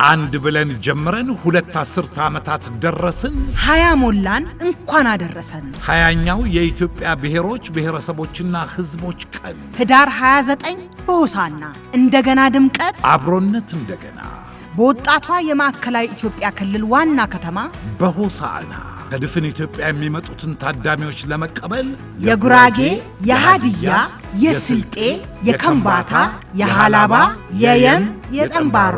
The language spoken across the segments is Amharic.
አንድ ብለን ጀምረን 2 አስርተ ዓመታት ደረስን። 20 ሞላን እንኳን አደረሰን። 20ኛው የኢትዮጵያ ብሔሮች ብሔረሰቦችና ሕዝቦች ቀን ህዳር 29 በሆሳዕና እንደገና ድምቀት አብሮነት እንደገና በወጣቷ የማዕከላዊ ኢትዮጵያ ክልል ዋና ከተማ በሆሳዕና ከድፍን ኢትዮጵያ የሚመጡትን ታዳሚዎች ለመቀበል የጉራጌ፣ የሃዲያ፣ የስልጤ፣ የከምባታ፣ የሃላባ፣ የየም፣ የጠምባሮ፣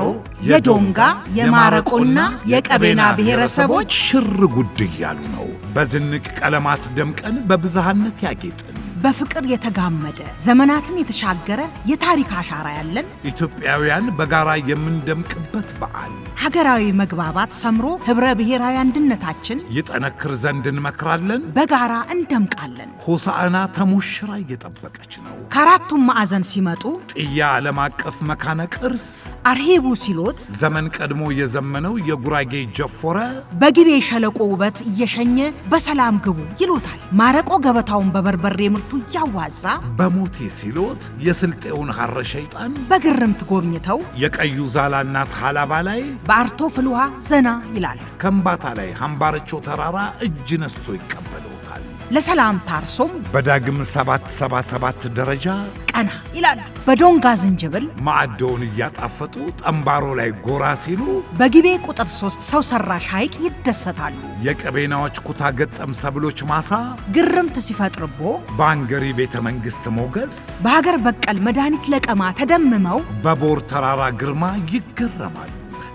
የዶንጋ፣ የማረቆና የቀቤና ብሔረሰቦች ሽር ጉድ እያሉ ነው። በዝንቅ ቀለማት ደምቀን በብዝሃነት ያጌጥን በፍቅር የተጋመደ ዘመናትን የተሻገረ የታሪክ አሻራ ያለን ኢትዮጵያውያን በጋራ የምንደምቅበት በዓል ሀገራዊ መግባባት ሰምሮ ህብረ ብሔራዊ አንድነታችን ይጠነክር ዘንድ እንመክራለን። በጋራ እንደምቃለን። ሆሳዕና ተሞሽራ እየጠበቀች ነው። ከአራቱም ማዕዘን ሲመጡ ጥያ ዓለም አቀፍ መካነ ቅርስ አርሂቡ ሲሎት ዘመን ቀድሞ የዘመነው የጉራጌ ጀፎረ በጊቤ ሸለቆ ውበት እየሸኘ በሰላም ግቡ ይሎታል። ማረቆ ገበታውን በበርበሬ ምርቱ ያዋዛ በሞቴ ሲሎት የስልጤውን ሐረ ሸይጣን በግርምት ጎብኝተው የቀዩ ዛላ እናት ሃላባ ላይ በአርቶ ፍልውሃ ዘና ይላል። ከምባታ ላይ ሐምባረቾ ተራራ እጅ ነስቶ ይቀበሉታል። ለሰላም ታርሶም በዳግም 777 ደረጃ ቀና ይላል። በዶንጋ ዝንጅብል ማዕደውን እያጣፈጡ ጠምባሮ ላይ ጎራ ሲሉ በጊቤ ቁጥር 3 ሰው ሰራሽ ሐይቅ ይደሰታሉ። የቀቤናዎች ኩታ ገጠም ሰብሎች ማሳ ግርምት ሲፈጥርቦ በአንገሪ ቤተ መንግሥት ሞገስ በሀገር በቀል መድኃኒት ለቀማ ተደምመው በቦር ተራራ ግርማ ይገረማሉ።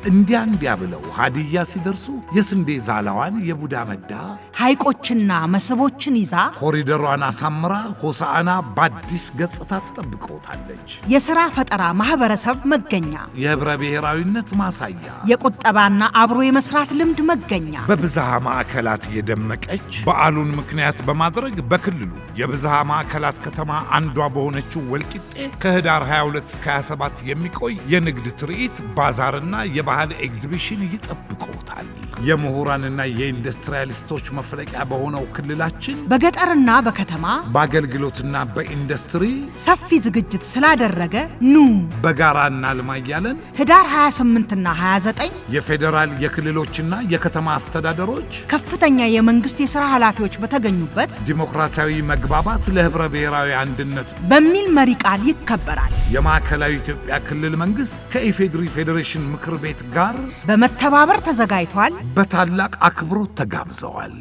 እንዲያ ብለው ሃዲያ ሲደርሱ የስንዴ ዛላዋን የቡዳ መዳ ሐይቆችና መስቦችን ይዛ ኮሪደሯን አሳምራ ሆሳዕና በአዲስ ገጽታ ትጠብቀውታለች። የሥራ ፈጠራ ማኅበረሰብ መገኛ፣ የህብረ ብሔራዊነት ማሳያ፣ የቁጠባና አብሮ የመስራት ልምድ መገኛ፣ በብዝሃ ማዕከላት የደመቀች በዓሉን ምክንያት በማድረግ በክልሉ የብዝሃ ማዕከላት ከተማ አንዷ በሆነችው ወልቂጤ ከህዳር 22 እስከ 27 የሚቆይ የንግድ ትርኢት ባዛርና ባህል ኤግዚቢሽን ይጠብቁታል። የምሁራንና የኢንዱስትሪያሊስቶች መፍለቂያ በሆነው ክልላችን በገጠርና በከተማ በአገልግሎትና በኢንዱስትሪ ሰፊ ዝግጅት ስላደረገ ኑ በጋራ እናልማ እያለን ህዳር 28ና 29 የፌዴራል የክልሎችና የከተማ አስተዳደሮች ከፍተኛ የመንግስት የሥራ ኃላፊዎች በተገኙበት ዲሞክራሲያዊ መግባባት ለህብረ ብሔራዊ አንድነት በሚል መሪ ቃል ይከበራል። የማዕከላዊ ኢትዮጵያ ክልል መንግስት ከኢፌድሪ ፌዴሬሽን ምክር ቤት ጋር በመተባበር ተዘጋጅቷል። በታላቅ አክብሮት ተጋብዘዋል።